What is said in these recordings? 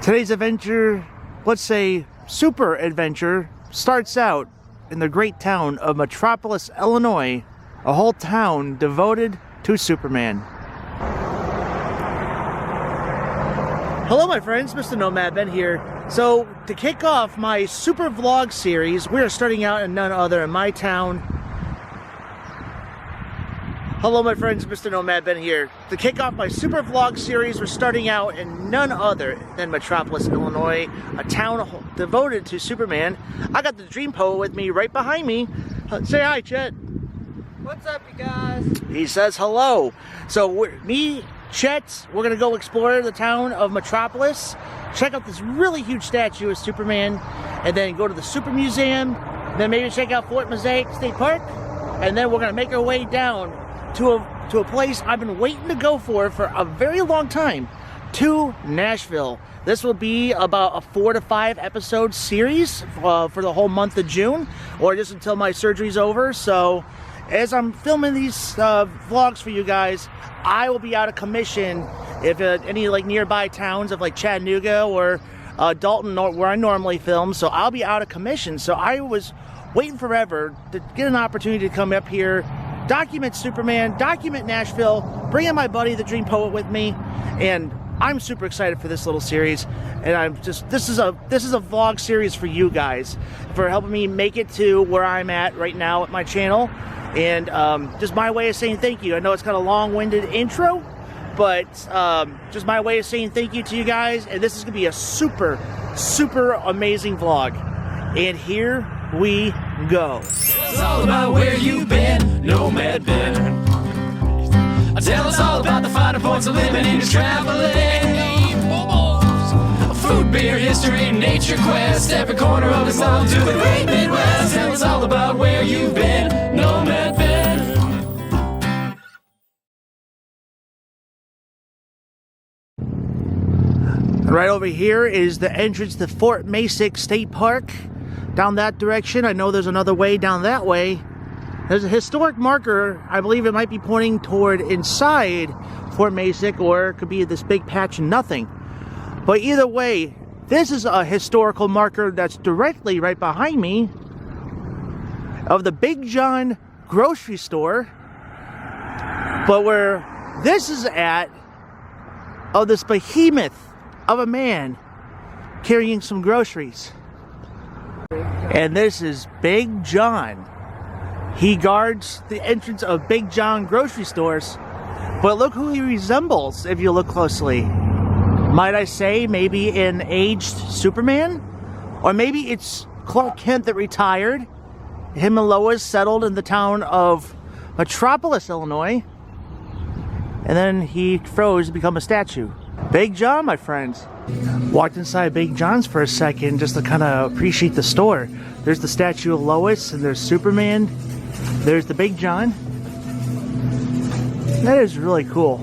Today's adventure, let's say super adventure, starts out in the great town of Metropolis, Illinois, a whole town devoted to Superman. Hello my friends, Mr. Nomad Ben here. So to kick off my super vlog series, we are starting out in none other than my town. Hello my friends, Mr. Nomad Ben here. To kick off my super vlog series, we're starting out in none other than Metropolis, Illinois, a town devoted to Superman. I got the Dream Poet with me right behind me. Say hi, Chet. What's up, you guys? He says hello. So me, Chet, we're gonna go explore the town of Metropolis, check out this really huge statue of Superman, and then go to the Super Museum, then maybe check out Fort Mosaic State Park, and then we're gonna make our way down to a place I've been waiting to go for a very long time, to Nashville. This will be about a 4 to 5 episode series for the whole month of June, or just until my surgery's over. So as I'm filming these vlogs for you guys, I will be out of commission if any like nearby towns of like Chattanooga or Dalton, where I normally film. So I'll be out of commission. So I was waiting forever to get an opportunity to come up here, document Superman, document Nashville, bring in my buddy the Dream Poet with me, and I'm super excited for this little series. And I'm just, this is a vlog series for you guys, for helping me make it to where I'm at right now at my channel. And just my way of saying thank you. I know it's kind of long-winded intro, but just my way of saying thank you to you guys. And this is gonna be a super, super amazing vlog. And here we go. It's all about where you've been, Nomad Ben. Tell us all about the finer points of living and traveling. Food, beer, history, nature quest. Every corner of us all to the great Midwest. Tell us all about where you've been, Nomad Ben. Right over here is the entrance to Fort Mosaic State Park. Down that direction, I know there's another way down that way. There's a historic marker. I believe it might be pointing toward inside Fort Mosaic, or it could be this big patch of nothing. But either way, this is a historical marker that's directly right behind me of the Big John grocery store. But where this is at, of this behemoth of a man carrying some groceries. And this is Big John. He guards the entrance of Big John grocery stores. But look who he resembles if you look closely. Might I say maybe an aged Superman? Or maybe it's Clark Kent that retired. Him and Lois settled in the town of Metropolis, Illinois. And then he froze to become a statue. Big John, my friends. Walked inside Big John's for a second just to kind of appreciate the store. There's the statue of Lois, and there's Superman. There's the Big John. That is really cool.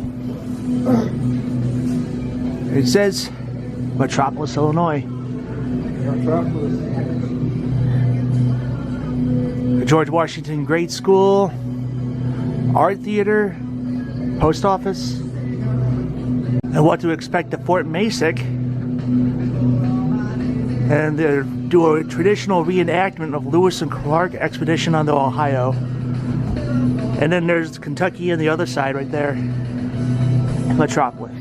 It says Metropolis, Illinois. George Washington Grade School, Art Theater, Post Office, and what to expect at Fort Mosaic. And they do a traditional reenactment of Lewis and Clark expedition on the Ohio. And then there's Kentucky on the other side right there, Metropolis.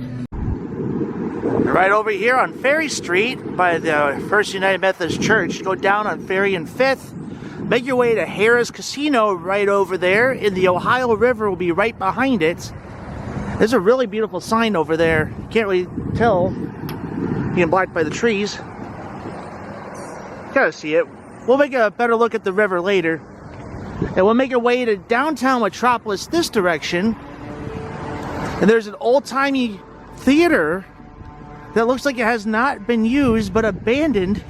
Right over here on Ferry Street by the First United Methodist Church, go down on Ferry and 5th, make your way to Harrah's Casino right over there, and the Ohio River will be right behind it. There's a really beautiful sign over there. You can't really tell, being blocked by the trees. Gotta see it. We'll make a better look at the river later. And we'll make our way to downtown Metropolis this direction. And there's an old-timey theater that looks like it has not been used but abandoned.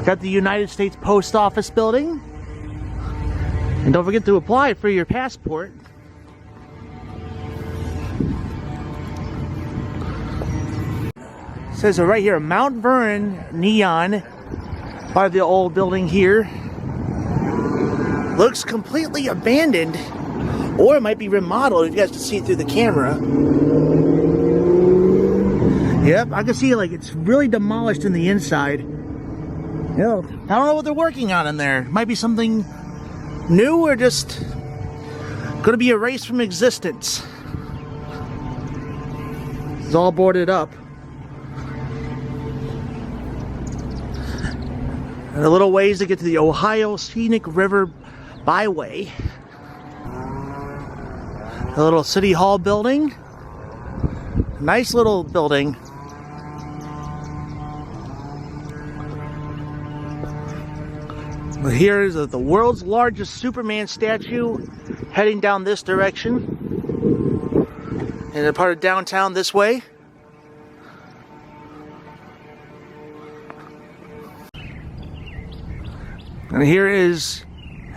Got the United States Post Office building. And don't forget to apply for your passport. It says right here, Mount Vernon Neon, by the old building here. Looks completely abandoned, or it might be remodeled if you guys can see it through the camera. Yep, I can see like it's really demolished in the inside. Yeah, I don't know what they're working on in there. Might be something new or just gonna be erased from existence. It's all boarded up. And a little ways to get to the Ohio Scenic River Byway. A little City Hall building. Nice little building. Here is the world's largest Superman statue heading down this direction. And a part of downtown this way. And here is,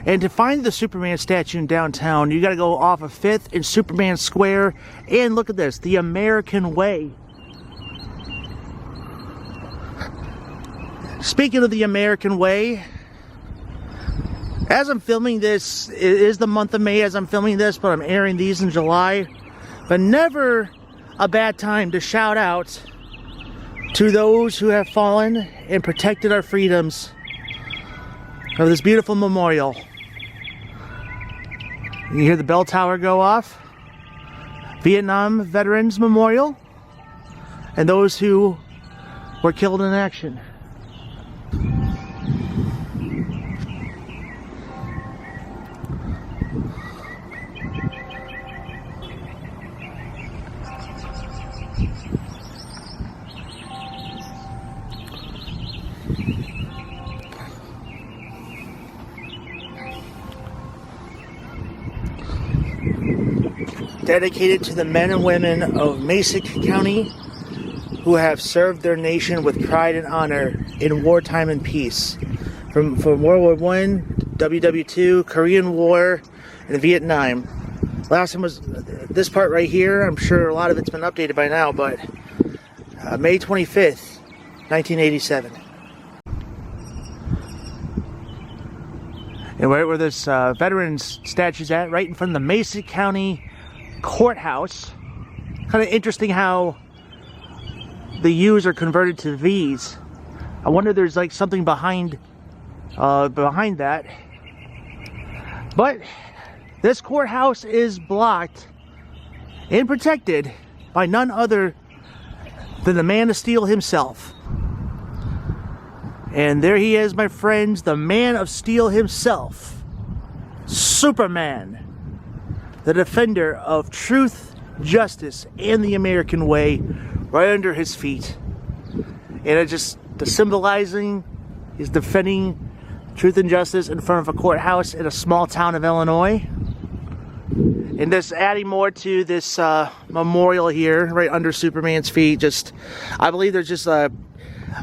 and to find the Superman statue in downtown, you got to go off of 5th and Superman Square. And look at this, the American Way. Speaking of the American Way, as I'm filming this, it is the month of May as I'm filming this, but I'm airing these in July. But never a bad time to shout out to those who have fallen and protected our freedoms of this beautiful memorial. You hear the bell tower go off. Vietnam Veterans Memorial. And those who were killed in action. Dedicated to the men and women of Massac County who have served their nation with pride and honor in wartime and peace. From World War I, WW2, Korean War, and Vietnam. Last one was this part right here. I'm sure a lot of it's been updated by now, but May 25th, 1987. And right where this veterans statue's at, right in front of the Massac County Courthouse. Kind of interesting how the U's are converted to V's. I wonder if there's like something behind that. But this courthouse is blocked and protected by none other than the Man of Steel himself. And there he is, my friends, the Man of Steel himself, Superman, the defender of truth, justice, and the American way, right under his feet. And it just, the symbolizing is defending truth and justice in front of a courthouse in a small town of Illinois. And just adding more to this memorial here, right under Superman's feet. Just, I believe there's just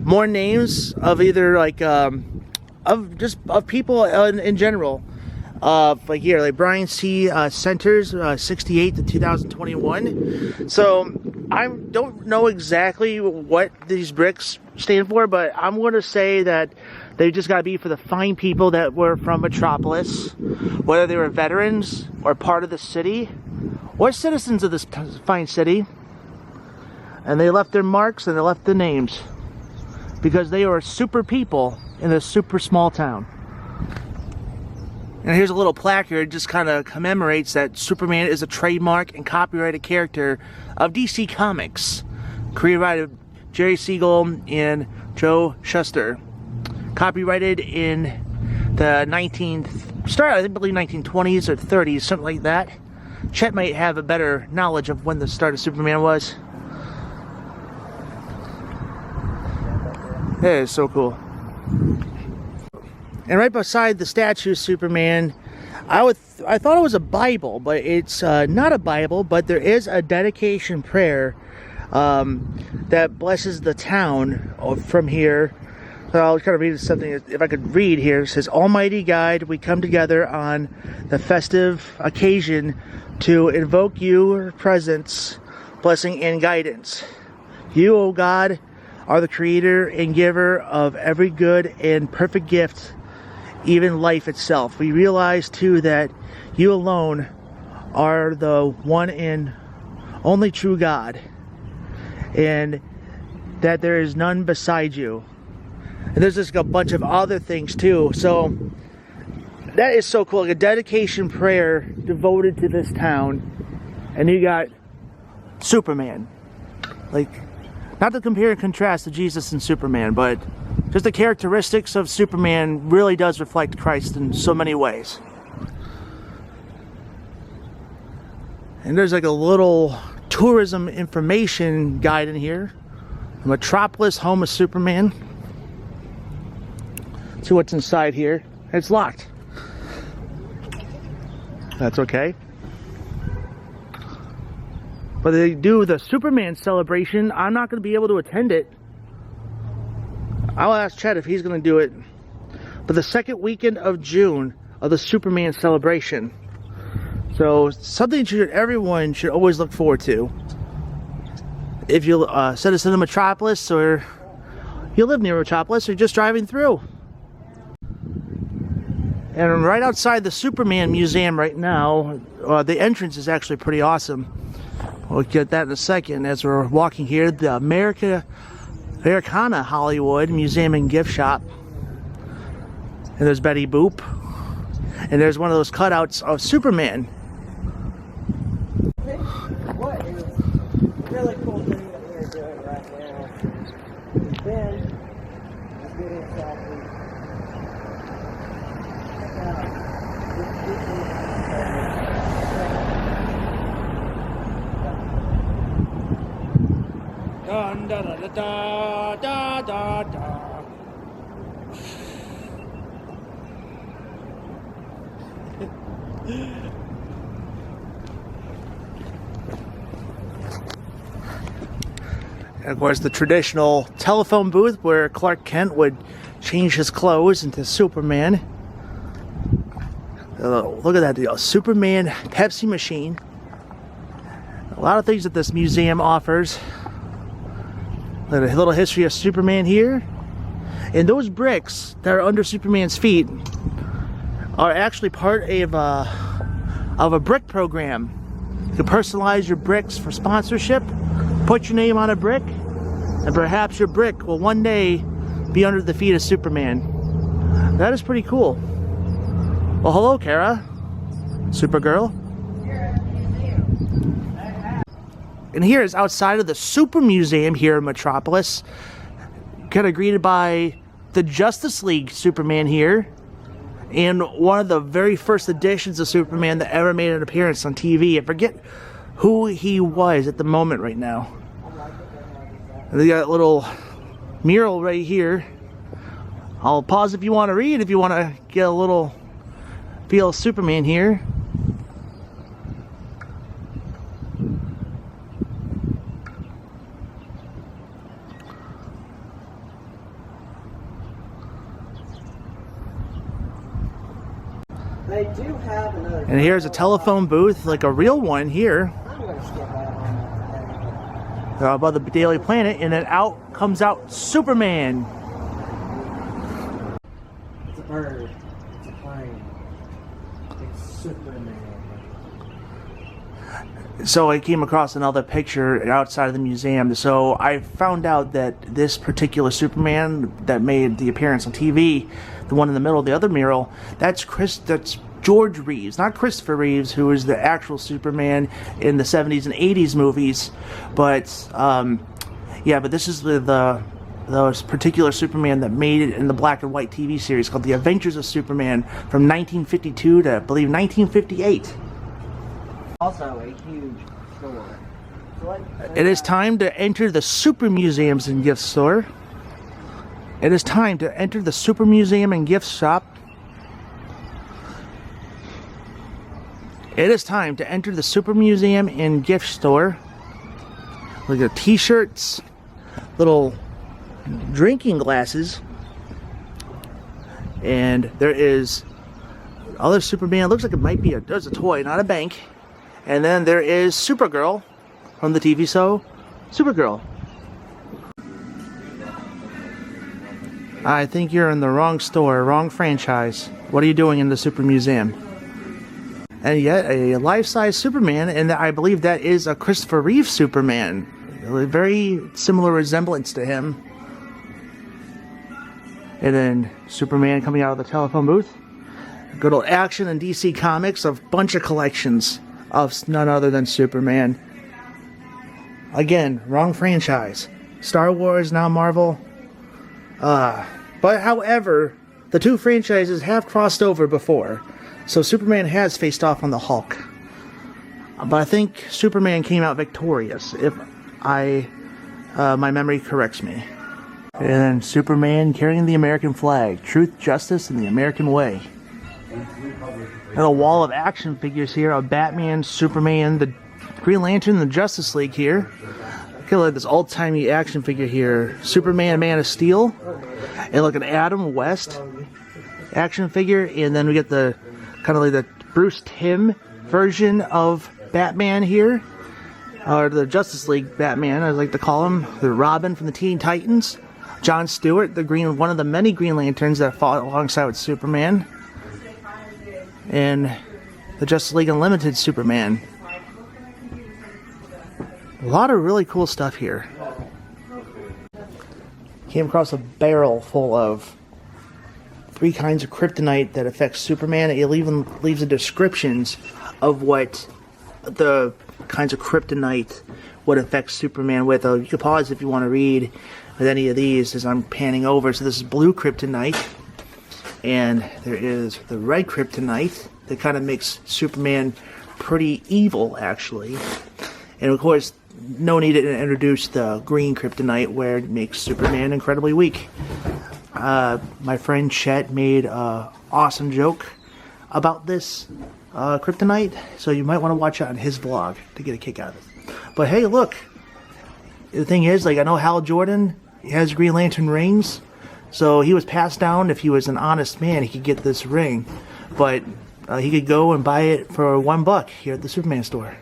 more names of either like of people in general. Like here, like Brian C. Centers, 68 to 2021. So I don't know exactly what these bricks stand for, but I'm going to say that they just got to be for the fine people that were from Metropolis, whether they were veterans or part of the city or citizens of this fine city. And they left their marks and they left the names because they are super people in a super small town. And here's a little placard, just kind of commemorates that Superman is a trademark and copyrighted character of DC Comics, created by Jerry Siegel and Joe Shuster. Copyrighted in the I believe 1920s or 30s, something like that. Chet might have a better knowledge of when the start of Superman was. That is so cool. And right beside the statue of Superman, I thought it was a Bible, but it's not a Bible, but there is a dedication prayer that blesses the town from here. So I'll kind of read something, if I could read here. It says, Almighty God, we come together on the festive occasion to invoke your presence, blessing, and guidance. You, O God, are the creator and giver of every good and perfect gift, even life itself. We realize too that you alone are the one and only true God, and that there is none beside you. And there's just a bunch of other things too. So that is so cool. Like a dedication prayer devoted to this town. And you got Superman. Like, not to compare and contrast to Jesus and Superman, but just the characteristics of Superman really does reflect Christ in so many ways. And there's like a little tourism information guide in here. Metropolis, home of Superman. See what's inside here. It's locked. That's okay. But they do the Superman celebration. I'm not going to be able to attend it. I'll ask Chet if he's going to do it. But the second weekend of June of the Superman celebration. So something everyone should always look forward to. If you're a citizen of Metropolis, or you live near Metropolis, or just driving through. And right outside the Superman Museum right now, the entrance is actually pretty awesome. We'll get that in a second as we're walking here. The Americana Hollywood Museum and Gift Shop. And there's Betty Boop. And there's one of those cutouts of Superman. What is really cool thing that we're doing right now is Ben is getting selfie. Check out this Da da da da da da da. And of course, the traditional telephone booth where Clark Kent would change his clothes into Superman. Look at that deal. Superman Pepsi machine. A lot of things that this museum offers. A little history of Superman here. And those bricks that are under Superman's feet are actually part of a brick program. You can personalize your bricks for sponsorship. Put your name on a brick, and perhaps your brick will one day be under the feet of Superman. That is pretty cool. Well, hello, Kara. Supergirl. And here is outside of the Super Museum here in Metropolis. Kind of greeted by the Justice League Superman here. And one of the very first editions of Superman that ever made an appearance on TV. I forget who he was at the moment right now. And they got a little mural right here. I'll pause if you want to read, if you want to get a little feel of Superman here. They do have another. And here's a telephone booth, like a real one here. I'm going to skip out on Above the Daily Planet, and then out comes Superman. It's a bird. It's a plane. It's Superman. So I came across another picture outside of the museum. So I found out that this particular Superman that made the appearance on TV, the one in the middle of the other mural, that's George Reeves, not Christopher Reeves, who is the actual Superman in the 70s and 80s movies. But yeah, but this is the particular Superman that made it in the black and white TV series called The Adventures of Superman from 1952 to, I believe, 1958. Also a huge store. So It is time to enter the Super Museums and Gift Store. It is time to enter the Super Museum and Gift Shop. It is time to enter the Super Museum and Gift Store. Look at t-shirts, little drinking glasses, and there is other Superman. It looks like it might be there's a toy, not a bank. And then there is Supergirl from the TV show Supergirl. I think you're in the wrong store, wrong franchise. What are you doing in the Super Museum? And yet a life-size Superman, and I believe that is a Christopher Reeve Superman. A very similar resemblance to him. And then Superman coming out of the telephone booth. Good old Action and DC Comics, a bunch of collections of none other than Superman. Again, wrong franchise. Star Wars, now Marvel. But however, the two franchises have crossed over before. So Superman has faced off on the Hulk. But I think Superman came out victorious, if my memory corrects me. And then Superman carrying the American flag. Truth, justice, and the American way. And a wall of action figures here of Batman, Superman, the Green Lantern, the Justice League here. Look at this old-timey action figure here. Superman, Man of Steel. And look at Adam West action figure. And then we get the kind of like the Bruce Timm version of Batman here. Or the Justice League Batman, I like to call him. The Robin from the Teen Titans. John Stewart, one of the many Green Lanterns that fought alongside with Superman. And the Justice League Unlimited Superman. A lot of really cool stuff here. Came across a barrel full of 3 kinds of kryptonite that affects Superman. It even leaves the descriptions of what the kinds of kryptonite would affect Superman with. You can pause if you want to read with any of these as I'm panning over. So this is blue kryptonite. And there is the red kryptonite that kind of makes Superman pretty evil, actually. And of course, no need to introduce the green kryptonite, where it makes Superman incredibly weak. My friend Chet made an awesome joke about this kryptonite, so you might want to watch it on his vlog to get a kick out of it. But hey, look, the thing is, like, I know Hal Jordan has Green Lantern rings, so he was passed down. If he was an honest man, he could get this ring, but he could go and buy it for $1 here at the Superman store.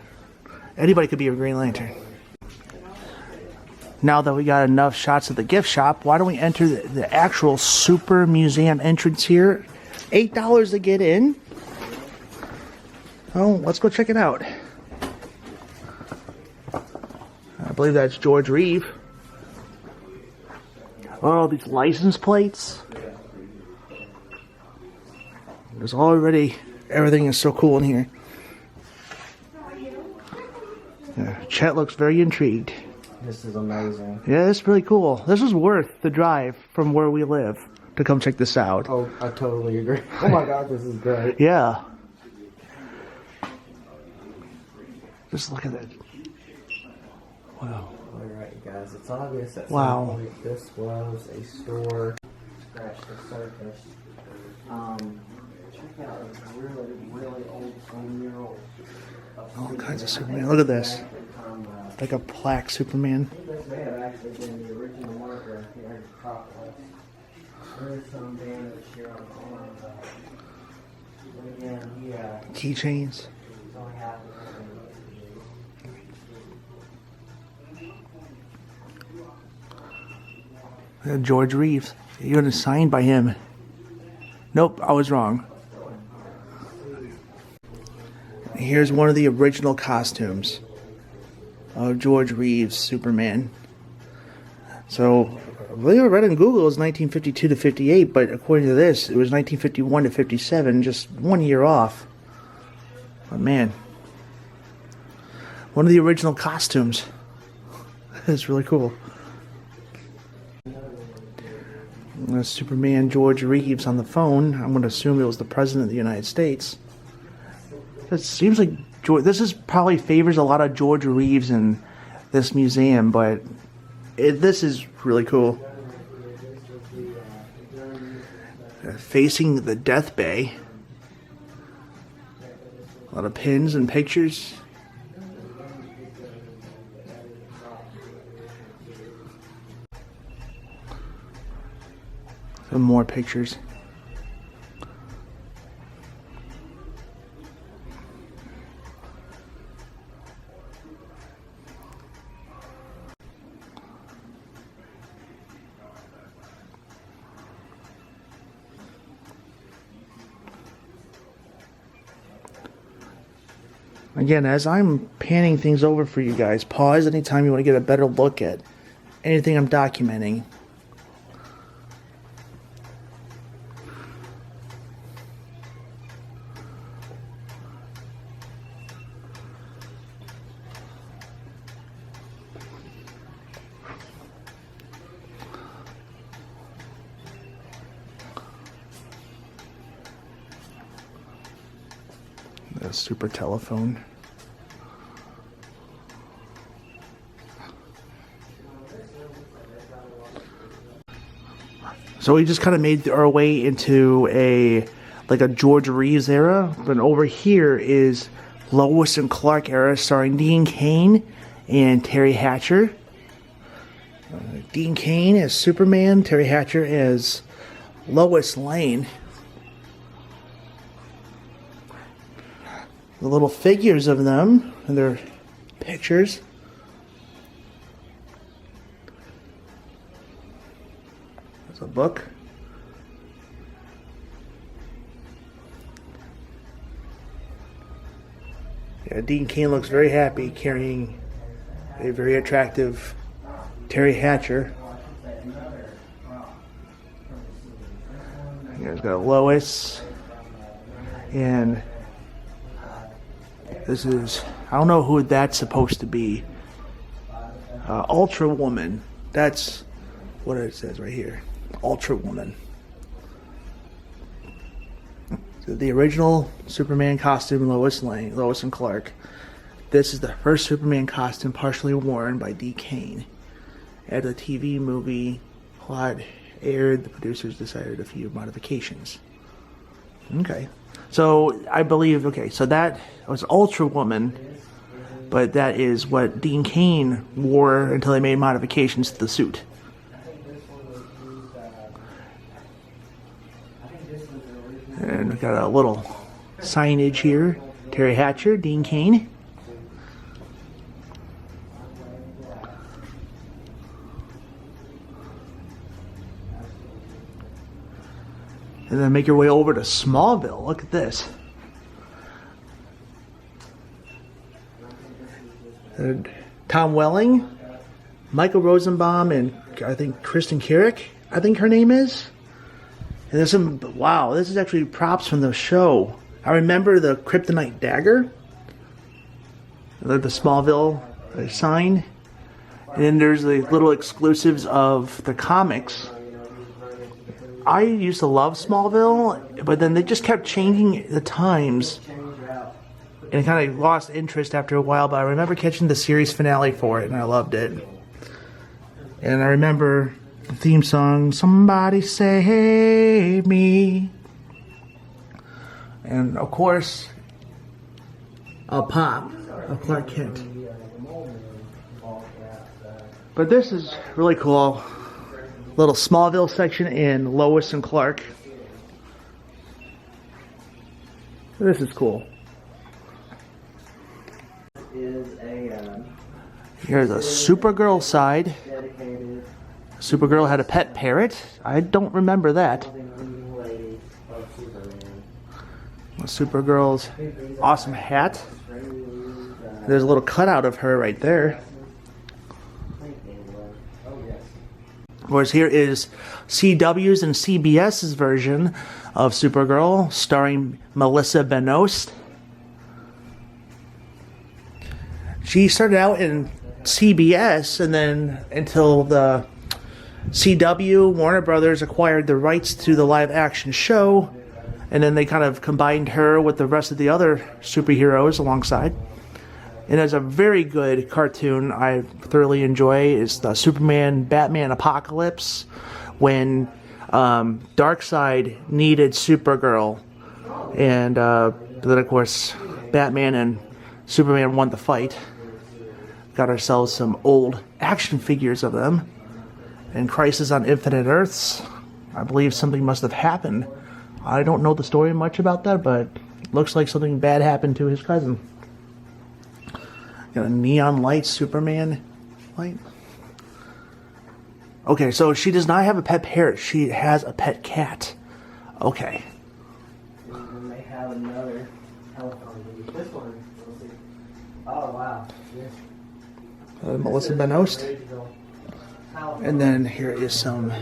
Anybody could be a Green Lantern. Now that we got enough shots of the gift shop, why don't we enter the actual Super Museum entrance here? $8 to get in. Oh, let's go check it out. I believe that's George Reeve. Oh, these license plates. There's already, everything is so cool in here. Yeah, Chet looks very intrigued. This is amazing. Yeah, it's really cool. This is worth the drive from where we live to come check this out. Oh, I totally agree. Oh my god, this is great. Yeah. Just look at that. Wow. Alright guys, it's obvious that Wow. some point this was a store. Scratch the surface. Check out a really, really old stone mural. All kinds of Superman. Look at this. Like a plaque Superman. This may have actually been the original marker here in Metropolis. There is some damage here on the arm, but again, Keychains. only half of it. George Reeves. You're gonna signed by him. Nope, I was wrong. Here's one of the original costumes of George Reeves' Superman. So, I believe I read in Google it was 1952 to 58, but according to this, it was 1951 to 57, just 1 year off. But man, one of the original costumes. That's really cool. Superman George Reeves on the phone. I'm going to assume it was the President of the United States. It seems like this is probably favors a lot of George Reeves in this museum, but this is really cool. Facing the Death Bay. A lot of pins and pictures. Some more pictures. Again, as I'm panning things over for you guys, pause anytime you want to get a better look at anything I'm documenting. The super telephone. So we just kind of made our way into a George Reeves era, but over here is Lois and Clark era, starring Dean Cain and Terry Hatcher. Dean Cain as Superman, Terry Hatcher as Lois Lane. The little figures of them and their pictures. There's a book. Yeah, Dean Cain looks very happy carrying a very attractive Terry Hatcher. Here's got Lois, and this is, I don't know who that's supposed to be. Ultra Woman. That's what it says right here. Ultra Woman. So the original Superman costume, Lois Lane, Lois and Clark. This is the first Superman costume partially worn by D. Cain. As the TV movie plot aired, the producers decided a few modifications. Okay. So I believe, okay, so that was Ultra Woman, but that is what Dean Cain wore until they made modifications to the suit. And we got a little signage here. Terry Hatcher, Dean Cain. And then make your way over to Smallville. Look at this. And Tom Welling, Michael Rosenbaum, and I think Kristen Carrick, I think her name is. And there's some, wow, this is actually props from the show. I remember the Kryptonite dagger. The Smallville sign. And then there's the little exclusives of the comics. I used to love Smallville, but then they just kept changing the times. And I kind of lost interest after a while, but I remember catching the series finale for it, and I loved it. And I remember the theme song, Somebody Save Me. And of course, a pop of Clark Kent. But this is really cool. Little Smallville section in Lois and Clark. This is cool. Here's a Supergirl side. Supergirl had a pet parrot. I don't remember that. Supergirl's awesome hat. There's a little cutout of her right there. Of course, here is CW's and CBS's version of Supergirl, starring Melissa Benoist. She started out in CBS, and then until the CW, Warner Brothers, acquired the rights to the live-action show, and then they kind of combined her with the rest of the other superheroes alongside. And it's a very good cartoon I thoroughly enjoy. It's the Superman Batman Apocalypse, when Darkseid needed Supergirl, and then of course Batman and Superman won the fight. Got ourselves some old action figures of them. And Crisis on Infinite Earths, I believe something must have happened. I don't know the story much about that, but looks like something bad happened to his cousin. Got a neon light Superman light. Okay, so she does not have a pet parrot. She has a pet cat. Okay. And they have another telephone. This one, Melissa Benoist. And then here is some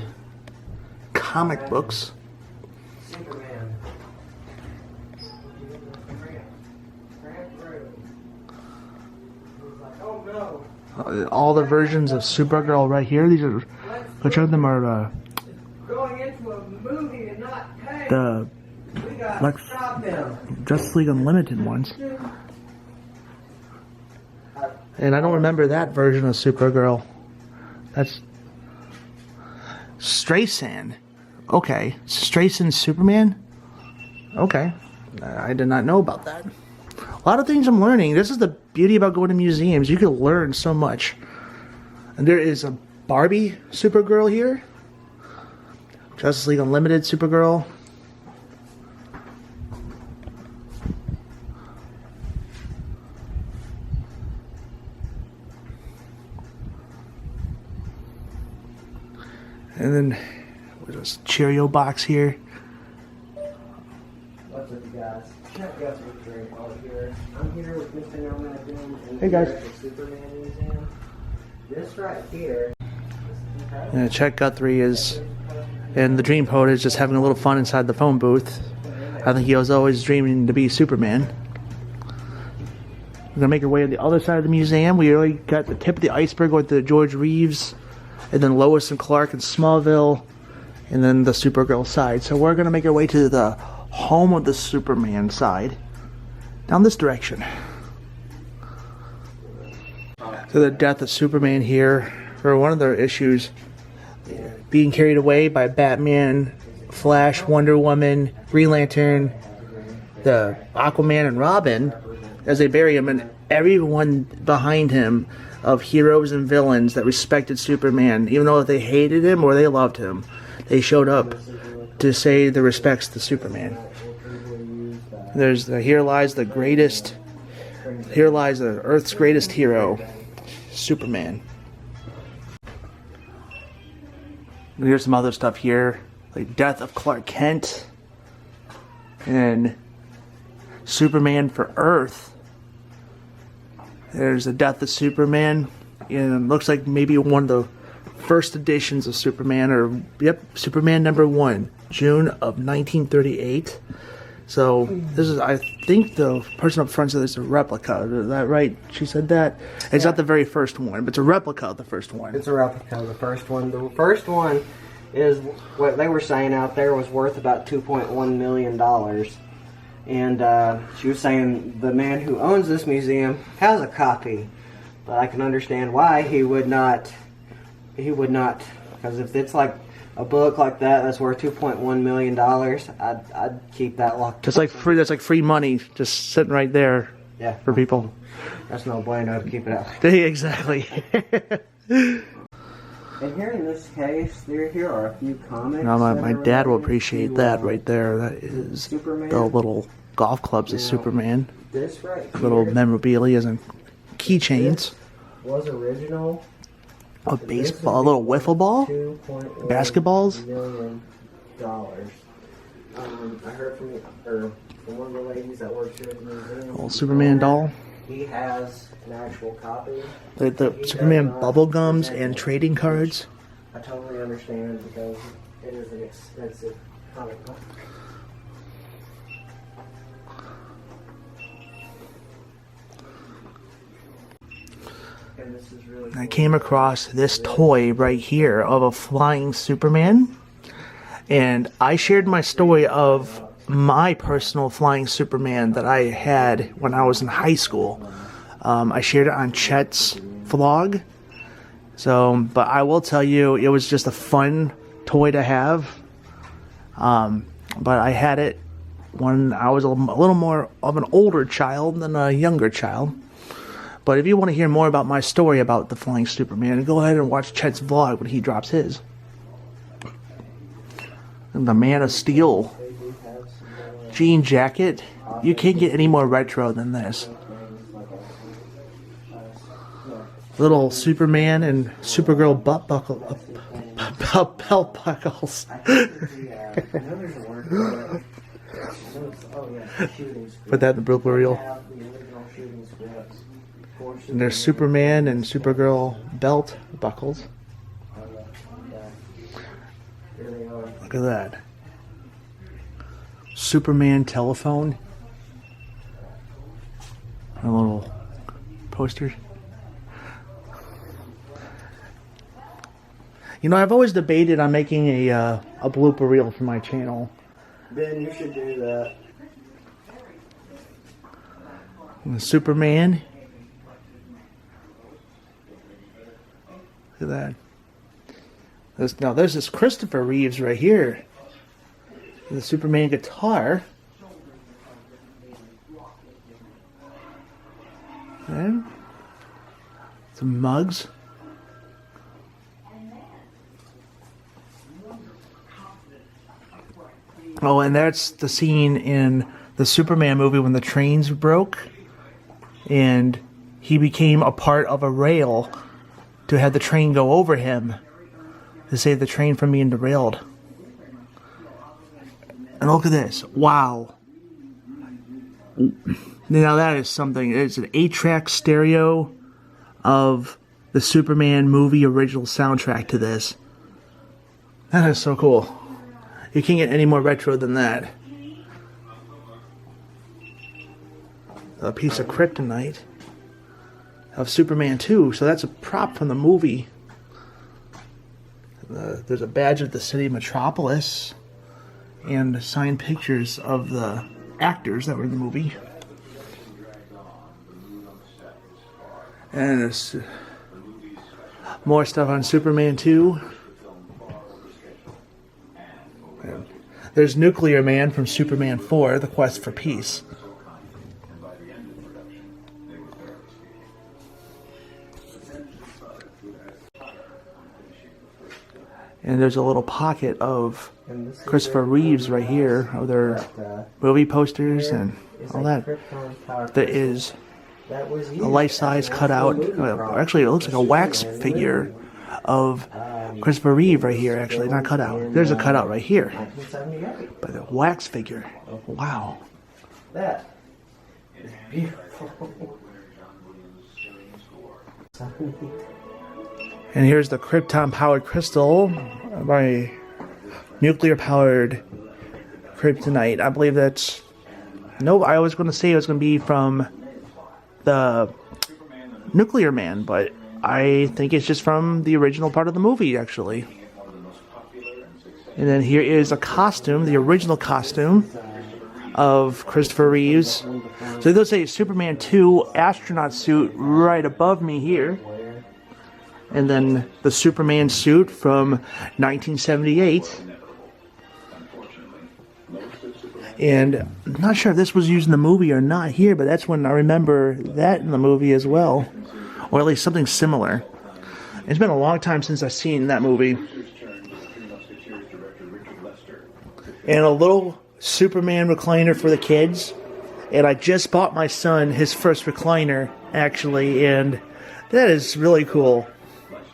comic books. Superman. Oh no. All the versions of Supergirl right here. These are, which of them are Going into a movie and not pay. the We gotta stop him. Justice League Unlimited ones. And I don't remember that version of Supergirl. That's Streisand. Okay. Streisand Superman? Okay. I did not know about that. A lot of things I'm learning. This is the beauty about going to museums. You can learn so much. And there is a Barbie Supergirl here. Justice League Unlimited Supergirl. And then what is this Cheerio box here? What's up, you guys? Chet got some drink out here. I'm here with Mr. Nomad and Hey, guys. at the Superman Museum. This right here. And Chet Guthrie is, and the Dream Poet is just having a little fun inside the phone booth. I think he was always dreaming to be Superman. We're gonna make our way to the other side of the museum. We already got the tip of the iceberg with the George Reeves, and then Lois and Clark in Smallville, and then the Supergirl side. So we're gonna make our way to the home of the Superman side, down this direction. So the death of Superman here, for one of their issues, being carried away by Batman, Flash, Wonder Woman, Green Lantern, the Aquaman, and Robin, as they bury him, and everyone behind him of heroes and villains that respected Superman, even though they hated him or they loved him, they showed up to say their respects to Superman. There's the here lies the Earth's greatest hero, Superman. And here's some other stuff here, like Death of Clark Kent and Superman for Earth. There's the Death of Superman, and it looks like maybe one of the first editions of Superman, or yep, Superman #1, June of 1938. So this is, I think the person up front said it's a replica. Is that right? She said that? It's not the very first one, but it's a replica of the first one. It's a replica of the first one. The first one is what they were saying out there was worth about $2.1 million. And she was saying the man who owns this museum has a copy. But I can understand why he would not, because if it's like a book like that that's worth $2.1 million, I'd keep that locked. It's like free. That's like free money, just sitting right there. Yeah, for people. That's no bueno to keep it out. Exactly. And here in this case, here are a few comics. Now, my dad will appreciate that right there. That is Superman. the little golf clubs of Superman. This right here. Little memorabilia and keychains. This was original. A baseball, a little wiffle ball, basketballs. $2.1 million. I heard from one of the ladies that works here at the museum. Little Superman doll. He has an actual copy. The Superman bubble gums and trading cards. I totally understand because it is an expensive comic book. And this is really I came across this toy right here of a flying Superman, and I shared my story of my personal flying Superman that I had when I was in high school. I shared it on Chet's vlog. So, but I will tell you, it was just a fun toy to have. But I had it when I was a little more of an older child than a younger child. But if you want to hear more about my story about the flying Superman, go ahead and watch Chet's vlog when he drops his. And the Man of Steel jean jacket. You can't get any more retro than this. Little Superman and Supergirl belt buckles. Put that in the blooper reel. And there's Superman and Supergirl belt buckles. There they are. Look at that. Superman telephone. A little poster. You know, I've always debated on making a blooper reel for my channel. Ben, you should do that. And Superman. Look at that. Now there's this Christopher Reeves right here. The Superman guitar. And some mugs. Oh, and that's the scene in the Superman movie when the trains broke and he became a part of a rail to have the train go over him to save the train from being derailed. And look at this. Wow. Now that is something. It's an 8-track stereo of the Superman movie original soundtrack to this. That is so cool. You can't get any more retro than that. A piece of kryptonite of Superman 2. So that's a prop from the movie. There's a badge of the city of Metropolis. And signed pictures of the actors that were in the movie. And there's more stuff on Superman 2. And there's Nuclear Man from Superman 4, The Quest for Peace. And there's a little pocket of Christopher Reeves right here, of their movie posters and all that. There is a life-size cutout. Actually, it looks like a wax figure of Christopher Reeve right here, actually, not cutout. There's a cutout right here. But the wax figure. Wow. That is beautiful. And here's the Krypton-powered crystal by nuclear-powered kryptonite. I believe that's... No, I was going to say it was going to be from the Nuclear Man, but I think it's just from the original part of the movie, actually. And then here is a costume, the original costume of Christopher Reeves. So they'll say Superman 2 astronaut suit right above me here. And then the Superman suit from 1978. And I'm not sure if this was used in the movie or not here, but that's when I remember that in the movie as well. Or at least something similar. It's been a long time since I've seen that movie. And a little Superman recliner for the kids. And I just bought my son his first recliner, actually, and that is really cool.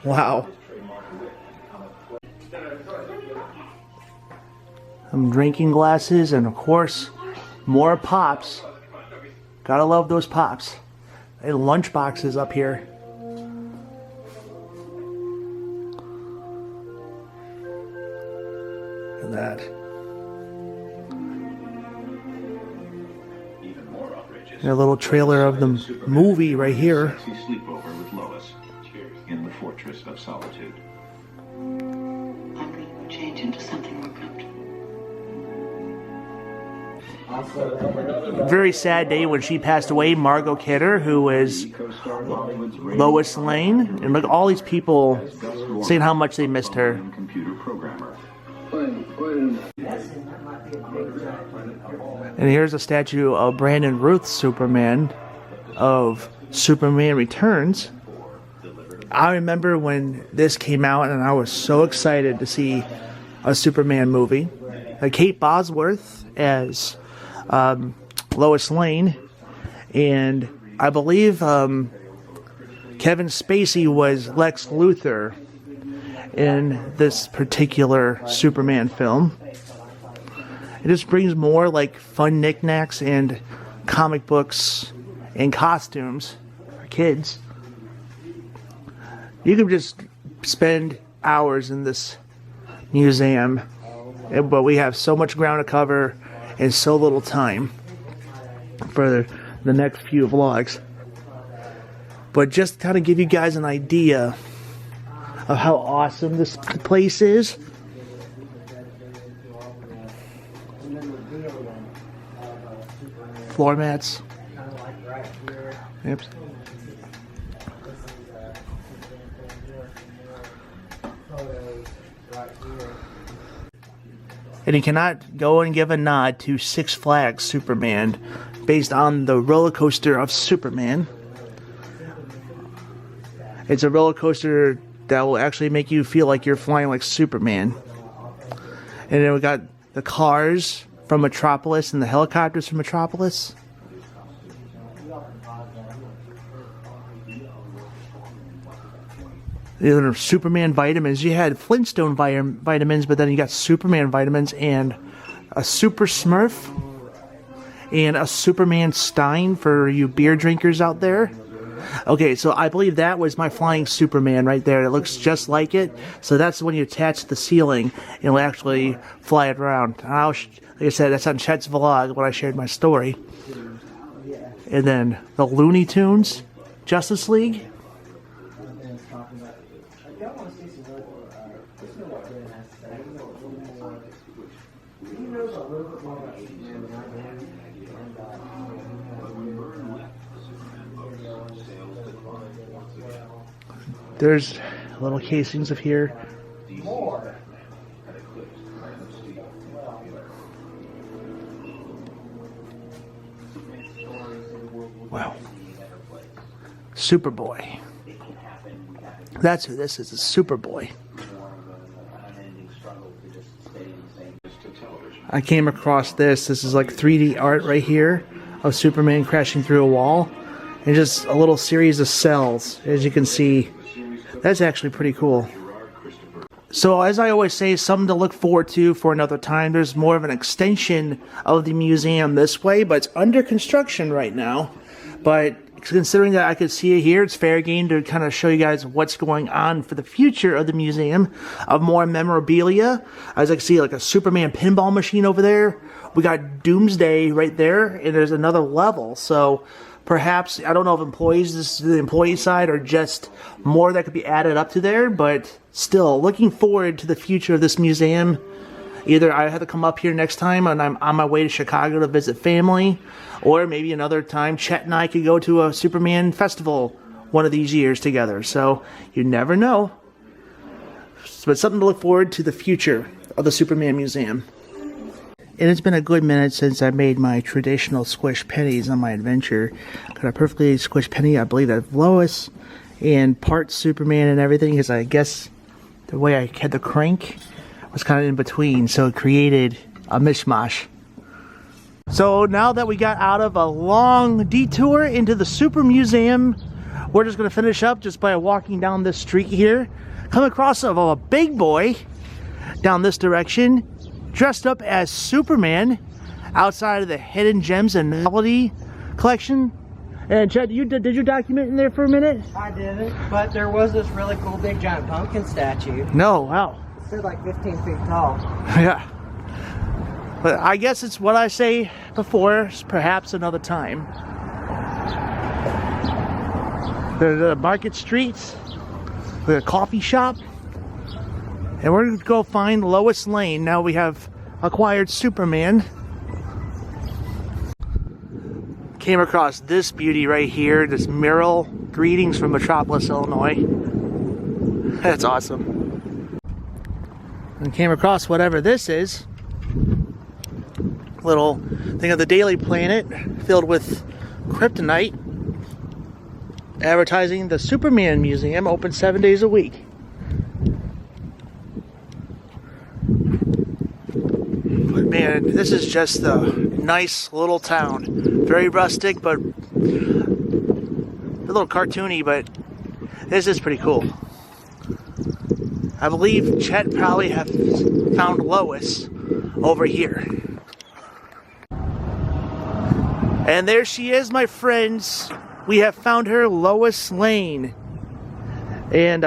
Wow. Some drinking glasses, and of course, more pops. Gotta love those pops. And lunch boxes up here. Look at that. And a little trailer of the movie right here. Sleepover with Lois in the Fortress of Solitude. I'm going to change into something more comfortable. Very sad day when she passed away, Margot Kidder, who was Lois Lane. And look at all these people saying how much they missed her. Computer programmer. And here's a statue of Brandon Routh's Superman of Superman Returns. I remember when this came out and I was so excited to see a Superman movie. Kate Bosworth as Lois Lane, and I believe Kevin Spacey was Lex Luthor in this particular Superman film. It just brings more like fun knickknacks and comic books and costumes for kids. You can just spend hours in this museum, but we have so much ground to cover and so little time for the next few vlogs. But just to kind of give you guys an idea of how awesome this place is. Floor mats. Yep. And you cannot go and give a nod to Six Flags Superman based on the roller coaster of Superman. It's a roller coaster that will actually make you feel like you're flying like Superman. And then we got the cars from Metropolis and the helicopters from Metropolis. There are Superman vitamins. You had Flintstone vitamins, but then you got Superman vitamins and a Super Smurf and a Superman Stein for you beer drinkers out there. Okay, so I believe that was my flying Superman right there. It looks just like it. So that's when you attach to the ceiling, it'll actually fly it around. Like I said, that's on Chet's vlog when I shared my story. And then the Looney Tunes Justice League. There's little casings of here. Wow. Superboy. That's who this is, a Superboy. I came across this. This is like 3D art right here of Superman crashing through a wall. And just a little series of cells, as you can see. That's actually pretty cool. So as I always say, something to look forward to for another time. There's more of an extension of the museum this way, but it's under construction right now. But considering that I could see it here, it's fair game to kind of show you guys what's going on for the future of the museum, of more memorabilia. As I can see, like a Superman pinball machine over there. We got Doomsday right there, and there's another level. So perhaps, I don't know if employees, this is the employee side, or just more that could be added up to there, but still, looking forward to the future of this museum. Either I have to come up here next time and I'm on my way to Chicago to visit family, or maybe another time Chet and I could go to a Superman festival one of these years together. So, you never know. But something to look forward to the future of the Superman Museum. And it's been a good minute since I made my traditional squish pennies on my adventure. Got a perfectly squished penny, I believe that's Lois, and part Superman and everything, because I guess the way I had the crank was kind of in between, so it created a mishmash. So now that we got out of a long detour into the Super Museum, we're just going to finish up just by walking down this street here. Come across a big boy down this direction, dressed up as Superman, outside of the Hidden Gems and Melody collection. And Chet, did you document in there for a minute? I didn't, but there was this really cool big giant pumpkin statue. No, wow. It stood like 15 feet tall. Yeah. But I guess it's what I say before, perhaps another time. The Market Streets, the coffee shop. And we're going to go find Lois Lane. Now we have acquired Superman. Came across this beauty right here, this mural. Greetings from Metropolis, Illinois. That's awesome. And came across whatever this is. Little thing of the Daily Planet filled with kryptonite. Advertising the Superman Museum, open 7 days a week. But man, this is just a nice little town. Very rustic, but a little cartoony, but this is pretty cool. I believe Chet probably have found Lois over here. And there she is, my friends. we have found her, Lois Lane. And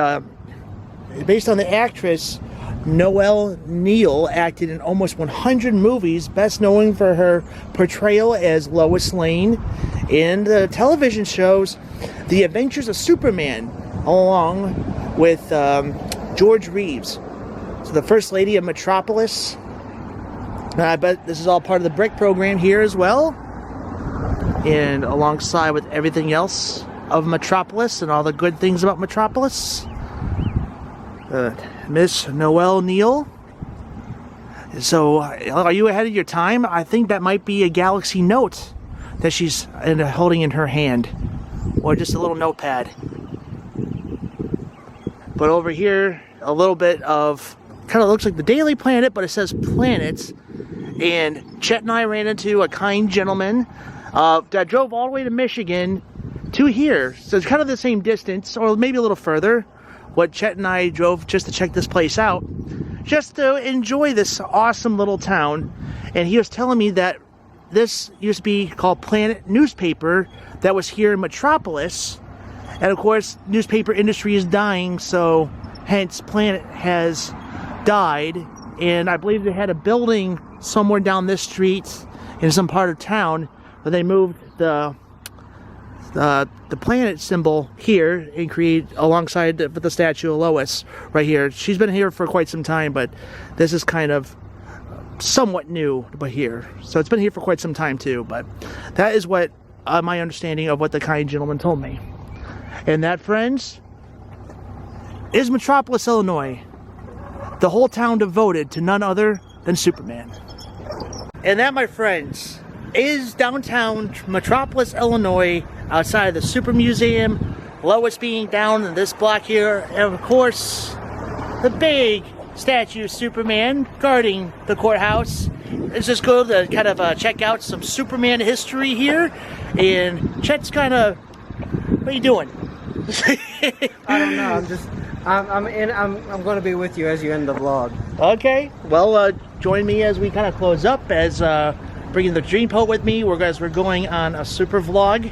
based on the actress, Noelle Neal acted in almost 100 movies, best known for her portrayal as Lois Lane in the television shows The Adventures of Superman, along with George Reeves. So the First Lady of Metropolis. And I bet this is all part of the BRIC program here as well. And alongside with everything else of Metropolis and all the good things about Metropolis. Miss Noelle Neal. So, are you ahead of your time? I think that might be a Galaxy Note that she's holding in her hand. Or just a little notepad. But over here, a little bit of, kind of looks like the Daily Planet, but it says planets. And Chet and I ran into a kind gentleman that drove all the way to Michigan to here. So it's kind of the same distance, or maybe a little further. What Chet and I drove just to check this place out, just to enjoy this awesome little town. And he was telling me that this used to be called Planet Newspaper that was here in Metropolis. And of course, newspaper industry is dying, so hence Planet has died. And I believe they had a building somewhere down this street in some part of town, but they moved the planet symbol here and create alongside the statue of Lois right here. She's been here for quite some time, but this is kind of somewhat new but here. So it's been here for quite some time too, but that is what my understanding of what the kind gentleman told me. And that, friends, is Metropolis, Illinois. The whole town devoted to none other than Superman. And that, my friends, is downtown Metropolis, Illinois, outside of the Super Museum, Lois being down in this block here, and of course, the big statue of Superman guarding the courthouse. Let's just go to kind of check out some Superman history here, and Chet's kind of, what are you doing? I don't know. I'm going to be with you as you end the vlog. Okay. Well, join me as we kind of close up, as bringing the Dreamboat with me. We're going on a super vlog,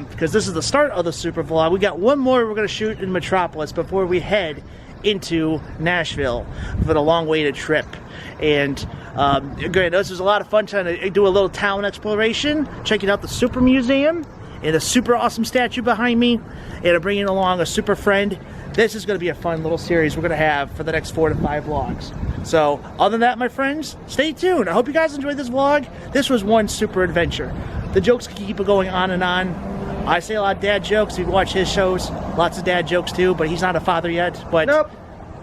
because this is the start of the super vlog. We got one more we're going to shoot in Metropolis before we head into Nashville for the long-awaited trip. And great, this was a lot of fun trying to do a little town exploration, checking out the Super Museum and a super awesome statue behind me, and bringing along a super friend. This is going to be a fun little series we're going to have for the next 4 to 5 vlogs. So, other than that, my friends, stay tuned. I hope you guys enjoyed this vlog. This was one super adventure. The jokes can keep going on and on. I say a lot of dad jokes. You can watch his shows. Lots of dad jokes too, but he's not a father yet. But nope.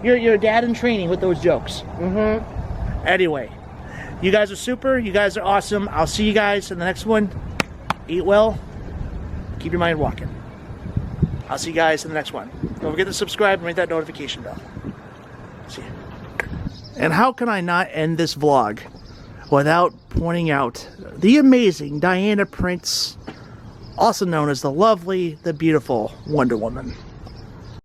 You're a dad in training with those jokes. Anyway, you guys are super. You guys are awesome. I'll see you guys in the next one. Eat well. Keep your mind walking. I'll see you guys in the next one. Don't forget to subscribe and ring that notification bell. See you. And how can I not end this vlog without pointing out the amazing Diana Prince, also known as the lovely, the beautiful Wonder Woman.